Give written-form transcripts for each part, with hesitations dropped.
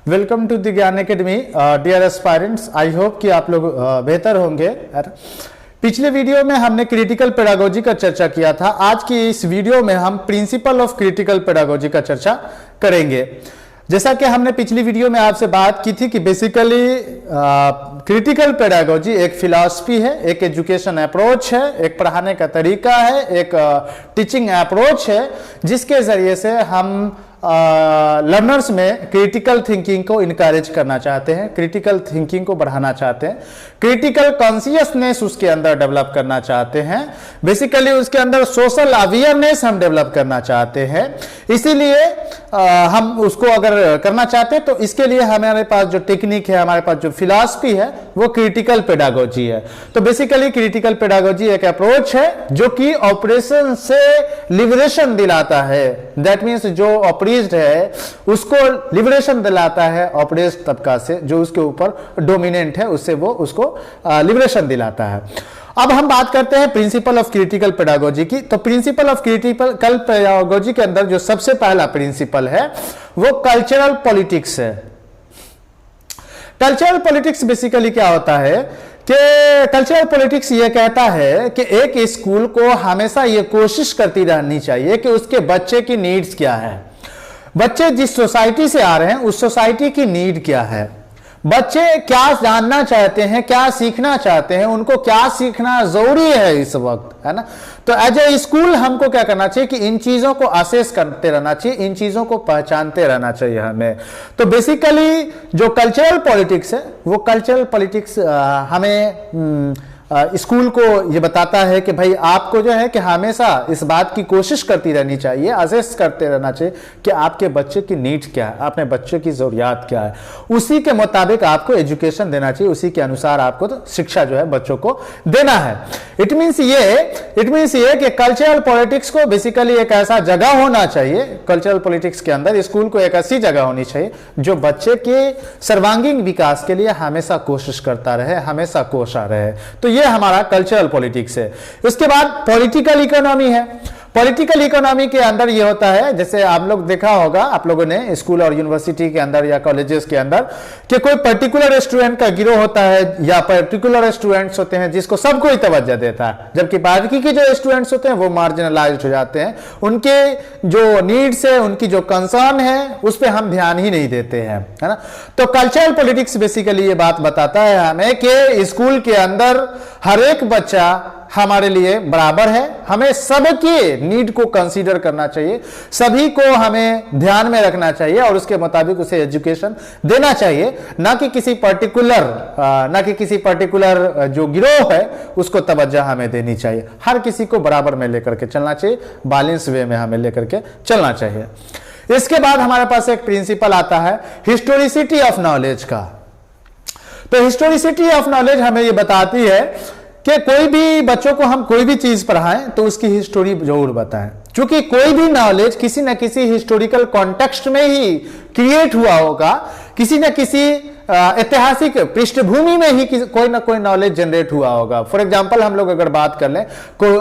Welcome to the Gyan Academy dear aspirants. I hope कि आप लोग बेहतर होंगे। पिछले वीडियो में हमने क्रिटिकल पेडागोजी का चर्चा किया था। आज की इस वीडियो में हम प्रिंसिपल ऑफ क्रिटिकल पेडागोजी का चर्चा करेंगे। जैसा कि हमने पिछली वीडियो में आपसे बात की थी कि बेसिकली क्रिटिकल पेडागोजी एक फिलॉसफी है, एक एजुकेशन अप्रोच है, एक पढ़ाने का तरीका है, एक टीचिंग अप्रोच है जिसके जरिए से हम लर्नर्स में क्रिटिकल थिंकिंग को इनकरेज करना चाहते हैं, क्रिटिकल थिंकिंग को बढ़ाना चाहते हैं, क्रिटिकल कॉन्शियसनेस उसके अंदर डेवलप करना चाहते हैं, बेसिकली उसके अंदर सोशल अवेयरनेस हम डेवलप करना चाहते हैं। इसीलिए हम उसको अगर करना चाहते हैं तो इसके लिए हमारे पास जो टेक्निक है, हमारे पास जो फिलॉसफी है वो क्रिटिकल पेडागोजी है। तो बेसिकली क्रिटिकल पेडागोजी एक अप्रोच है जो कि ऑपरेशन से लिबरेशन दिलाता है। दैट मीन्स जो ऑपरेस्ड है उसको लिबरेशन दिलाता है, ऑपरेस्ड तबका से जो उसके ऊपर डोमिनेंट है उससे वो उसको लिबरेशन दिलाता है। अब हम बात करते हैं प्रिंसिपल ऑफ क्रिटिकल पेडागोजी की। तो प्रिंसिपल ऑफ क्रिटिकल पेडागोजी के अंदर जो सबसे पहला प्रिंसिपल है वो कल्चरल पॉलिटिक्स है। कल्चरल पॉलिटिक्स बेसिकली क्या होता है कि कल्चरल पॉलिटिक्स ये कहता है कि एक स्कूल को हमेशा ये कोशिश करती रहनी चाहिए कि उसके बच्चे की नीड्स क्या है, बच्चे जिस सोसाइटी से आ रहे हैं उस सोसाइटी की नीड क्या है, बच्चे क्या जानना चाहते हैं, क्या सीखना चाहते हैं, उनको क्या सीखना जरूरी है इस वक्त, है ना। तो एज ए स्कूल हमको क्या करना चाहिए कि इन चीजों को असेस करते रहना चाहिए, इन चीजों को पहचानते रहना चाहिए हमें। तो बेसिकली जो कल्चरल पॉलिटिक्स है वो कल्चरल पॉलिटिक्स हमें स्कूल को ये बताता है कि भाई आपको जो है कि हमेशा इस बात की कोशिश करती रहनी चाहिए, असेस करते रहना चाहिए कि आपके बच्चे की नीड्स क्या है, अपने बच्चे की जरूरियात क्या है, उसी के मुताबिक आपको एजुकेशन देना चाहिए, उसी के अनुसार आपको तो शिक्षा जो है बच्चों को देना है। इट मीन्स ये कि कल्चरल पॉलिटिक्स को बेसिकली एक ऐसा जगह होना चाहिए, कल्चरल पॉलिटिक्स के अंदर स्कूल को एक ऐसी जगह होनी चाहिए जो बच्चे के सर्वांगीण विकास के लिए हमेशा कोशिश करता रहे, हमेशा कोशा रहे। तो ये हमारा कल्चरल पॉलिटिक्स है। उसके बाद पॉलिटिकल इकोनॉमी है। पॉलिटिकल इकोनॉमी के अंदर ये होता है, जैसे आप लोग देखा होगा आप लोगों ने स्कूल और यूनिवर्सिटी के अंदर या कॉलेजेस के अंदर कि कोई पर्टिकुलर स्टूडेंट का गिरोह होता है या पर्टिकुलर स्टूडेंट्स होते हैं जिसको सब कोई तवज्जो देता है, जबकि बाकी के जो स्टूडेंट्स होते हैं वो मार्जिनलाइज्ड हो जाते हैं, उनके जो नीड्स है, उनकी जो कंसर्न है उस पर हम ध्यान ही नहीं देते हैं, है ना। तो कल्चरल पॉलिटिक्स बेसिकली ये बात बताता है हमें कि स्कूल के अंदर हर एक बच्चा हमारे लिए बराबर है, हमें सबके नीड को कंसीडर करना चाहिए, सभी को हमें ध्यान में रखना चाहिए और उसके मुताबिक उसे एजुकेशन देना चाहिए, ना कि किसी पर्टिकुलर जो गिरोह है उसको तवज्जो हमें देनी चाहिए। हर किसी को बराबर में लेकर के चलना चाहिए, बैलेंस वे में हमें लेकर के चलना चाहिए। इसके बाद हमारे पास एक प्रिंसिपल आता है हिस्टोरिसिटी ऑफ नॉलेज का। तो हिस्टोरिसिटी ऑफ नॉलेज हमें ये बताती है कि कोई भी बच्चों को हम कोई भी चीज पढ़ाएं तो उसकी हिस्टोरी जरूर बताएं, क्योंकि कोई भी नॉलेज किसी न किसी हिस्टोरिकल कॉन्टेक्स्ट में ही क्रिएट हुआ होगा, किसी न किसी ऐतिहासिक पृष्ठभूमि में ही कोई ना कोई नॉलेज जनरेट हुआ होगा। फॉर एग्जांपल हम लोग अगर बात कर लें,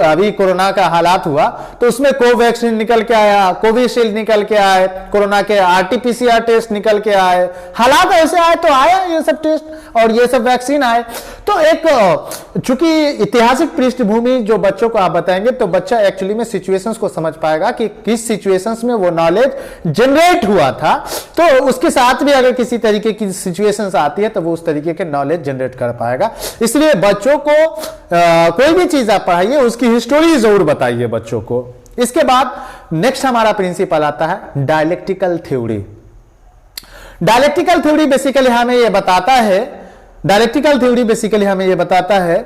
अभी कोरोना का हालात हुआ तो उसमें कोवैक्सीन निकल के आया, कोविशील्ड निकल के आए, कोरोना के आरटीपीसीआर टेस्ट निकल के आए, हालात ऐसे आए तो आया ये सब टेस्ट और ये सब वैक्सीन आए। तो एक चूंकि ऐतिहासिक पृष्ठभूमि जो बच्चों को आप बताएंगे तो बच्चा एक्चुअली में सिचुएशंस को समझ पाएगा कि किस सिचुएशंस में वो नॉलेज जनरेट हुआ था। तो उसके साथ भी अगर किसी तरीके की सिचुएशंस आती है तो वो उस तरीके के नॉलेज जनरेट कर पाएगा। इसलिए बच्चों को कोई भी चीज आप पढ़ाइए उसकी हिस्टोरी जरूर बताइए बच्चों को। इसके बाद नेक्स्ट हमारा प्रिंसिपल आता है dialectical theory. Dialectical theory basically हमें यह बताता है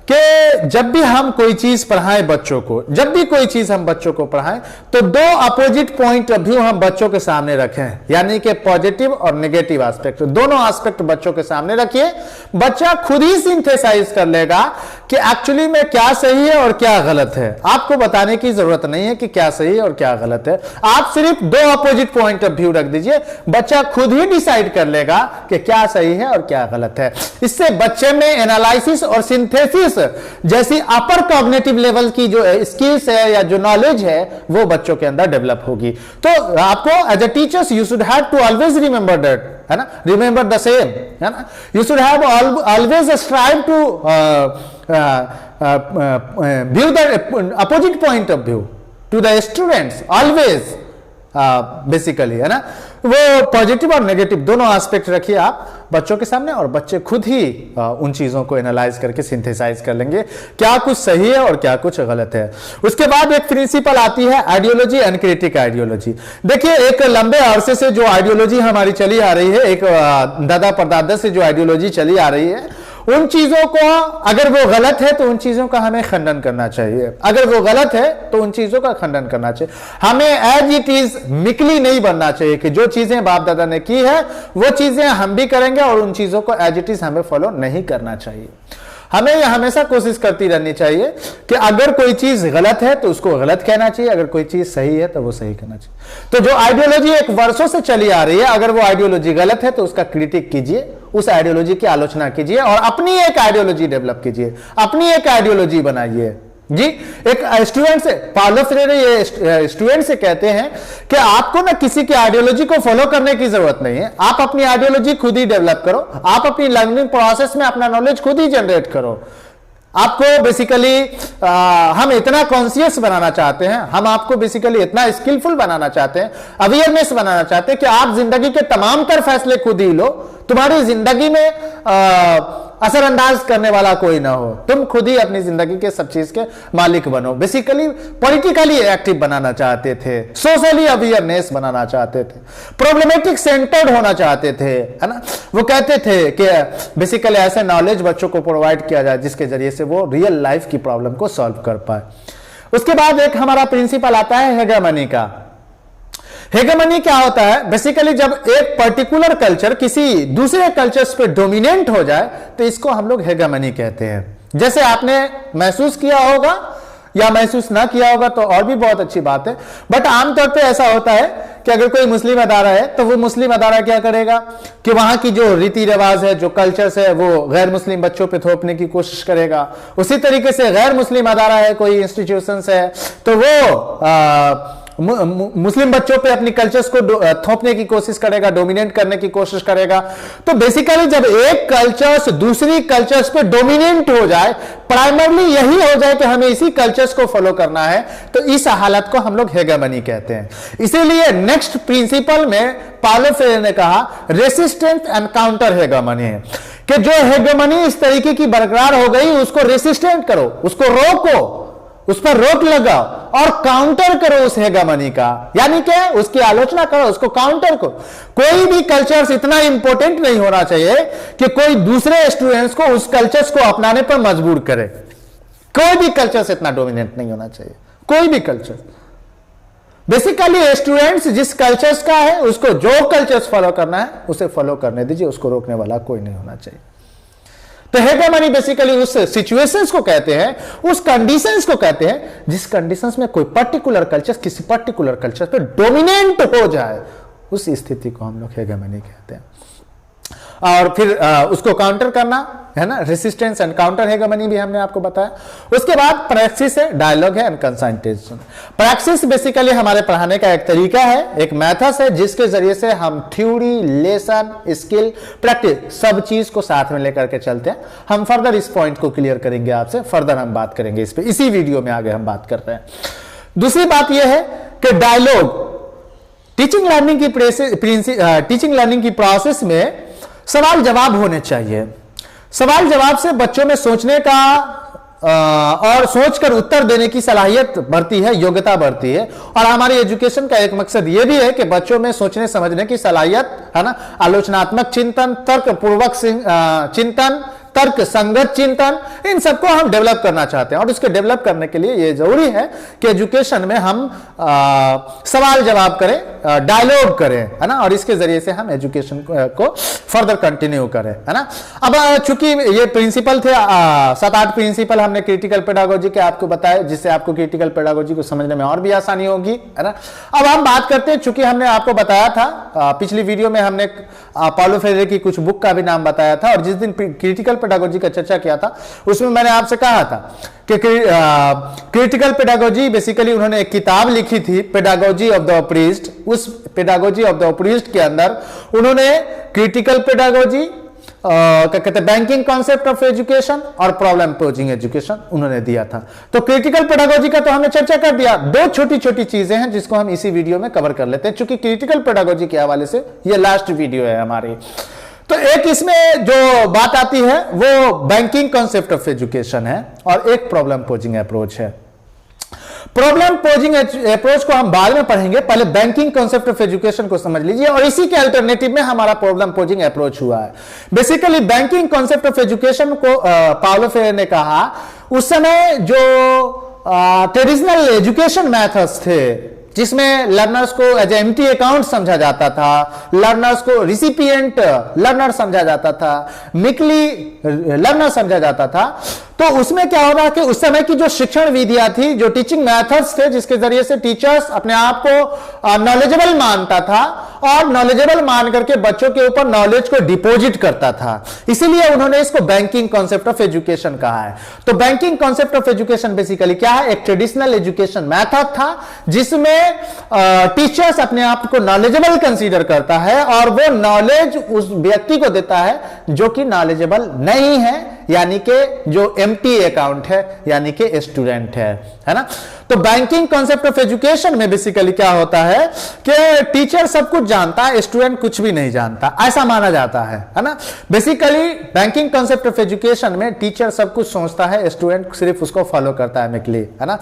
कि जब भी हम कोई चीज पढ़ाएं बच्चों को, जब भी कोई चीज हम बच्चों को पढ़ाएं तो दो अपोजिट पॉइंट ऑफ व्यू हम बच्चों के सामने रखें, यानी कि पॉजिटिव और नेगेटिव एस्पेक्ट, दोनों एस्पेक्ट बच्चों के सामने रखिए। बच्चा खुद ही सिंथेसाइज कर लेगा कि एक्चुअली में क्या सही है और क्या गलत है। आपको बताने की जरूरत नहीं है कि क्या सही है और क्या गलत है, आप सिर्फ दो अपोजिट पॉइंट ऑफ व्यू रख दीजिए, बच्चा खुद ही डिसाइड कर लेगा कि क्या सही है और क्या गलत है। इससे बच्चे में एनालिसिस और सिंथेसिस जैसी अपर कॉग्निटिव लेवल की जो स्किल्स है या जो नॉलेज है वो बच्चों के अंदर डेवलप होगी। तो आपको as a teachers you should have to always remember that है ना, रिमेंबर द सेम, है ना, you should have always strive to view the opposite point of view to the students always, basically, है ना, वो पॉजिटिव और negative दोनों aspect रखिए आप बच्चों के सामने, और बच्चे खुद ही उन चीजों को एनालाइज करके सिंथेसाइज कर लेंगे क्या कुछ सही है और क्या कुछ गलत है। उसके बाद एक प्रिंसिपल आती है आइडियोलॉजी एंड क्रिटिक आइडियोलॉजी। देखिए, एक लंबे अरसे से जो आइडियोलॉजी हमारी चली आ रही है, एक दादा परदादा से जो आइडियोलॉजी चली आ रही है, उन चीजों को अगर वो गलत है तो उन चीजों का हमें खंडन करना चाहिए, अगर वो गलत है तो उन चीजों का खंडन करना चाहिए। हमें एज इट इज मिकली नहीं बनना चाहिए कि जो चीजें बाप दादा ने की है वो चीजें हम भी करेंगे और उन चीजों को एज इट इज हमें फॉलो नहीं करना चाहिए। हमें यह हमेशा कोशिश करती रहनी चाहिए कि अगर कोई चीज गलत है तो उसको गलत कहना चाहिए, अगर कोई चीज सही है तो वो सही कहना चाहिए। तो जो आइडियोलॉजी एक वर्षों से चली आ रही है, अगर वो आइडियोलॉजी गलत है तो उसका क्रिटिक कीजिए, उस आइडियोलॉजी की आलोचना कीजिए और अपनी एक आइडियोलॉजी डेवलप कीजिए, अपनी एक आइडियोलॉजी बनाइए। जी, एक स्टूडेंट से, पाउलो फ्रेरे ये स्टूडेंट से कहते हैं कि आपको ना किसी की आइडियोलॉजी को फॉलो करने की जरूरत नहीं है, आप अपनी आइडियोलॉजी खुद ही डेवलप करो, आप अपनी लर्निंग प्रोसेस में अपना नॉलेज खुद ही जनरेट करो। आपको बेसिकली हम इतना कॉन्शियस बनाना चाहते हैं, हम आपको बेसिकली इतना स्किलफुल बनाना चाहते हैं, अवेयरनेस बनाना चाहते हैं कि आप जिंदगी के तमाम तर फैसले खुद ही लो, तुम्हारी जिंदगी में असरअंदाज करने वाला कोई ना हो, तुम खुद ही अपनी जिंदगी के सब चीज के मालिक बनो। बेसिकली पॉलिटिकली एक्टिव बनाना चाहते थे, सोशली अवेयरनेस बनाना चाहते थे, प्रॉब्लमेटिक सेंटर्ड होना चाहते थे, है ना। वो कहते थे कि बेसिकली ऐसे नॉलेज बच्चों को प्रोवाइड किया जाए जिसके जरिए से वो रियल लाइफ की प्रॉब्लम को सॉल्व कर पाए। उसके बाद एक हमारा प्रिंसिपल आता है हेगेमनी का। हेगेमनी क्या होता है? बेसिकली जब एक पर्टिकुलर कल्चर किसी दूसरे कल्चर्स पे डोमिनेंट हो जाए तो इसको हम लोग हेगेमनी कहते हैं। जैसे आपने महसूस किया होगा या महसूस ना किया होगा तो और भी बहुत अच्छी बात है, बट आमतौर पे ऐसा होता है कि अगर कोई मुस्लिम अदारा है तो वो मुस्लिम अदारा क्या करेगा कि वहां की जो रीति रिवाज है, जो कल्चर्स है, वो गैर मुस्लिम बच्चों पे थोपने की कोशिश करेगा। उसी तरीके से गैर मुस्लिम अदारा है, कोई इंस्टीट्यूशंस है, तो वो मुस्लिम बच्चों पे अपनी कल्चर्स को थोपने की कोशिश करेगा, डोमिनेट करने की कोशिश करेगा। तो बेसिकली जब एक कल्चर्स दूसरी कल्चर्स पे डोमिनेंट हो जाए, प्राइमरली यही हो जाए कि हमें इसी कल्चर्स को फॉलो करना है, तो इस हालत को हम लोग हेगेमनी कहते हैं। इसीलिए नेक्स्ट प्रिंसिपल में पाउलो फ्रेरे ने कहा रेसिस्टेंस एंड काउंटर हेगेमनी है, कि जो हेगेमनी इस तरीके की बरकरार हो गई उसको रेसिस्टेंट करो, उसको रोको, उस पर रोक लगाओ और काउंटर करो उस हेगेमनी का, यानी क्या, उसकी आलोचना करो, उसको काउंटर करो। कोई भी कल्चर्स इतना इंपॉर्टेंट नहीं होना चाहिए कि कोई दूसरे स्टूडेंट्स को उस कल्चर्स को अपनाने पर मजबूर करे। कोई भी कल्चर्स इतना डोमिनेंट नहीं होना चाहिए, कोई भी कल्चर। बेसिकली स्टूडेंट्स जिस कल्चर्स का है उसको जो कल्चर्स फॉलो करना है उसे फॉलो करने दीजिए, उसको रोकने वाला कोई नहीं होना चाहिए। तो हेगेमनी बेसिकली उस सिचुएशंस को कहते हैं, उस कंडीशंस को कहते हैं जिस कंडीशंस में कोई पर्टिकुलर कल्चर किसी पर्टिकुलर कल्चर पे डोमिनेंट हो जाए, उस स्थिति को हम लोग हेगेमनी कहते हैं। और फिर उसको काउंटर करना है ना, रेसिस्टेंस एंड काउंटर हेगेमनी भी हमने आपको बताया। उसके बाद प्रैक्टिस है, डायलॉग है एंड कंसंट्रेशन। प्रैक्टिस बेसिकली हमारे पढ़ाने का एक तरीका है, एक मेथड है जिसके जरिए से हम थ्योरी, लेसन, स्किल, प्रैक्टिस सब चीज को साथ में लेकर के चलते हैं। हम फर्दर इस पॉइंट को क्लियर करेंगे आपसे, फर्दर हम बात करेंगे इस पे, इसी वीडियो में आगे हम बात कर रहे हैं। दूसरी बात यह है कि डायलॉग टीचिंग लर्निंग की प्रोसेस में सवाल जवाब होने चाहिए। सवाल जवाब से बच्चों में सोचने का और सोचकर उत्तर देने की सलाहियत बढ़ती है, योग्यता बढ़ती है। और हमारी एजुकेशन का एक मकसद यह भी है कि बच्चों में सोचने समझने की सलाहियत, है ना, आलोचनात्मक चिंतन, तर्कपूर्वक चिंतन, तर्क संगत चिंतन, इन सबको हम डेवलप करना चाहते हैं। और इसके डेवलप करने के लिए ये जरूरी है कि एजुकेशन में हम सवाल जवाब करें, डायलॉग करें, है ना, और इसके जरिए से हम एजुकेशन को फर्दर कंटिन्यू करें, है ना। अब चूंकि ये प्रिंसिपल थे, 7-8 प्रिंसिपल हमने क्रिटिकल पेडागोजी के आपको बताए, जिससे आपको क्रिटिकल पेडागोजी को समझने में और भी आसानी होगी, है ना। अब हम बात करते हैं, चूंकि हमने आपको बताया था पिछली वीडियो में हमने पाउलो फ्रेरे की कुछ बुक का भी नाम बताया था, और जिस दिन क्रिटिकल पेडागोजी का चर्चा किया था उसमें मैंने आपसे कहा था कि क्रिटिकल पेडागोजी बेसिकली उन्होंने एक किताब लिखी थी, पेडागोजी ऑफ द ऑप्रीस्ड। उस पेडागोजी ऑफ द ऑप्रीस्ड के अंदर उन्होंने क्रिटिकल पेडागोजी, क्या कहते हैं, बैंकिंग कॉन्सेप्ट ऑफ एजुकेशन और प्रॉब्लम पोजिंग एजुकेशन उन्होंने दिया था। तो क्रिटिकल पेडागोजी का तो हमने चर्चा कर दिया। दो छोटी छोटी चीजें हैं जिसको हम इसी वीडियो में कवर कर लेते हैं, क्योंकि क्रिटिकल पेडागोजी के हवाले से ये लास्ट वीडियो है हमारी। तो एक इसमें जो बात आती है वो बैंकिंग कॉन्सेप्ट ऑफ एजुकेशन है और एक प्रॉब्लम पोजिंग अप्रोच है। प्रॉब्लम पोजिंग अप्रोच को हम बाद में पढ़ेंगे, पहले बैंकिंग कॉन्सेप्ट ऑफ एजुकेशन को समझ लीजिए और इसी के अल्टरनेटिव में हमारा प्रॉब्लम पोजिंग अप्रोच हुआ है। Basically banking concept of education को पाउलो फ्रेयर ने कहा, उस समय जो ट्रेडिशनल एजुकेशन मेथड्स थे जिसमें लर्नर्स को एज एम्प्टी अकाउंट समझा जाता था, लर्नर्स को रिसिपिएंट लर्नर समझा जाता था, मिकली लर्नर समझा जाता था, तो उसमें क्या होगा कि उस समय की जो शिक्षण विधियां थी, जो टीचिंग मेथड्स थे, जिसके जरिए से टीचर्स अपने आप को नॉलेजेबल मानता था और नॉलेजेबल मान करके बच्चों के ऊपर नॉलेज को डिपॉजिट करता था, इसीलिए उन्होंने इसको बैंकिंग कॉन्सेप्ट ऑफ एजुकेशन कहा है। तो banking concept of education basically क्या है, एक ट्रेडिशनल एजुकेशन मेथड था जिसमें टीचर्स अपने आप को नॉलेजेबल कंसीडर करता है और वो नॉलेज उस व्यक्ति को देता है जो कि नॉलेजेबल नहीं है, यानी कि जो एम्प्टी अकाउंट है, यानी कि स्टूडेंट है ना। तो बैंकिंग कॉन्सेप्ट ऑफ एजुकेशन में बेसिकली क्या होता है कि टीचर सब कुछ जानता है, स्टूडेंट कुछ भी नहीं जानता, ऐसा माना जाता है ना। Basically banking concept of education में टीचर सब कुछ सोचता है, स्टूडेंट सिर्फ उसको फॉलो करता है मेकली, है ना।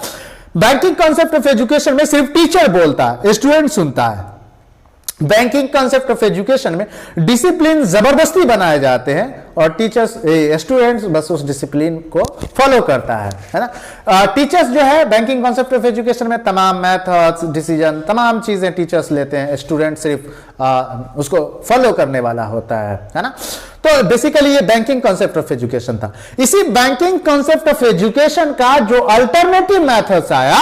बैंकिंग कॉन्सेप्ट ऑफ एजुकेशन में सिर्फ टीचर बोलता है, स्टूडेंट सुनता है। बैंकिंग कॉन्सेप्ट ऑफ एजुकेशन में डिसिप्लिन जबरदस्ती बनाए जाते हैं और टीचर्स स्टूडेंट्स बस उस डिसिप्लिन को फॉलो करता है ना। टीचर्स जो है बैंकिंग कॉन्सेप्ट ऑफ एजुकेशन में तमाम मेथड्स, डिसीजन, तमाम चीजें टीचर्स लेते हैं, स्टूडेंट सिर्फ उसको फॉलो करने वाला होता है ना। तो बेसिकली ये बैंकिंग कॉन्सेप्ट ऑफ एजुकेशन था। इसी बैंकिंग कॉन्सेप्ट ऑफ एजुकेशन का जो अल्टरनेटिव मेथड्स आया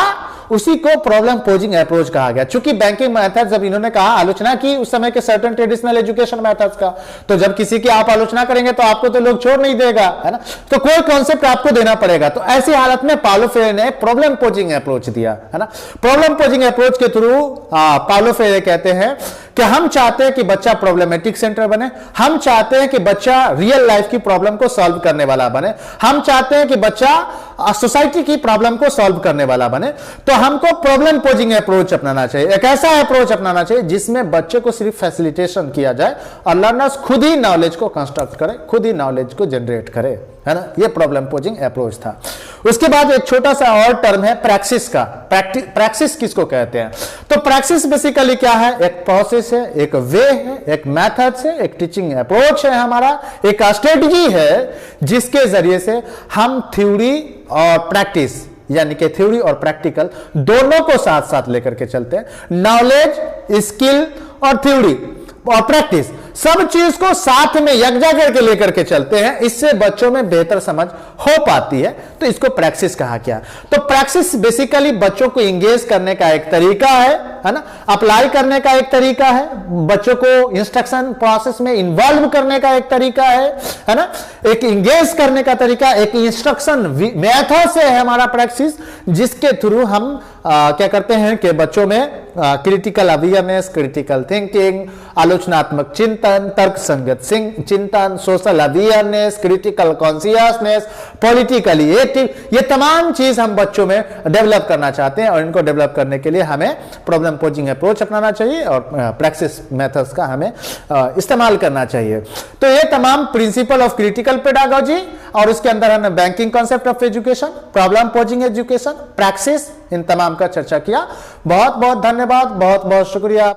उसी को प्रॉब्लम पोजिंग अप्रोच कहा गया। चूंकि बैंकिंग मेथड जब इन्होंने कहा, आलोचना की उस समय के सर्टेन ट्रेडिशनल एजुकेशन मेथड्स का, तो जब किसी की आप आलोचना करेंगे तो आपको तो लोग छोड़ नहीं देगा, है ना, तो कोई कॉन्सेप्ट आपको देना पड़ेगा। तो ऐसी हालत में पाउलो फ्रेयर ने प्रॉब्लम पोजिंग अप्रोच दिया, है ना। प्रॉब्लम पोजिंग अप्रोच के थ्रू पाउलो फ्रेयर कहते हैं कि हम चाहते हैं कि बच्चा प्रॉब्लमेटिक सेंटर बने, हम चाहते हैं कि बच्चा रियल लाइफ की प्रॉब्लम को सॉल्व करने वाला बने, हम चाहते हैं कि बच्चा सोसाइटी की प्रॉब्लम को सॉल्व करने वाला बने। तो हमको प्रॉब्लम पोजिंग अप्रोच अपनाना चाहिए, एक ऐसा अप्रोच अपनाना चाहिए जिसमें बच्चे को सिर्फ फैसिलिटेशन किया जाए और लर्नर्स खुद ही नॉलेज को कंस्ट्रक्ट करे, खुद ही नॉलेज को जनरेट करे, है ना। ये प्रॉब्लम पोजिंग अप्रोच था। उसके बाद एक छोटा सा और टर्म है प्रैक्सिस का। प्रैक्सिस किसको कहते हैं? तो प्रैक्सिस बेसिकली क्या है, एक प्रोसेस है, एक वे है, एक मेथड है, एक टीचिंग अप्रोच है हमारा, एक स्ट्रेटजी है जिसके जरिए से हम थ्योरी और प्रैक्टिस, यानी कि थ्योरी और प्रैक्टिकल दोनों को साथ साथ लेकर के चलते हैं। नॉलेज, स्किल और थ्योरी और प्रैक्टिस सब चीज को साथ में यकजा करके लेकर के चलते हैं, इससे बच्चों में बेहतर समझ हो पाती है। तो इसको प्रैक्टिस कहा गया। तो प्रैक्टिस बेसिकली बच्चों को इंगेज करने का एक तरीका है ना, अप्लाई करने का एक तरीका है, बच्चों को इंस्ट्रक्शन प्रोसेस में इन्वॉल्व करने का एक तरीका है ना, एक इंगेज करने का तरीका, एक इंस्ट्रक्शन मेथड से है हमारा प्रैक्टिस, जिसके थ्रू हम क्या करते हैं कि बच्चों में क्रिटिकल अवेयरनेस, क्रिटिकल थिंकिंग, आलोचनात्मक चिंतन, तर्क संगत चिंतन, social awareness, critical consciousness, politically active, ये तमाम चीज हम बच्चों में डेवलप करना चाहते हैं और इनको डेवलप करने के लिए हमें प्रॉब्लम पोजिंग अप्रोच अपनाना चाहिए और प्रैक्टिस मेथड्स का हमें इस्तेमाल करना चाहिए। तो ये तमाम प्रिंसिपल ऑफ क्रिटिकल पेडागोजी और उसके अंदर हमने banking concept of education, problem posing education, practice, इन तमाम का चर्चा किया। बहुत बहुत धन्यवाद, बहुत बहुत शुक्रिया।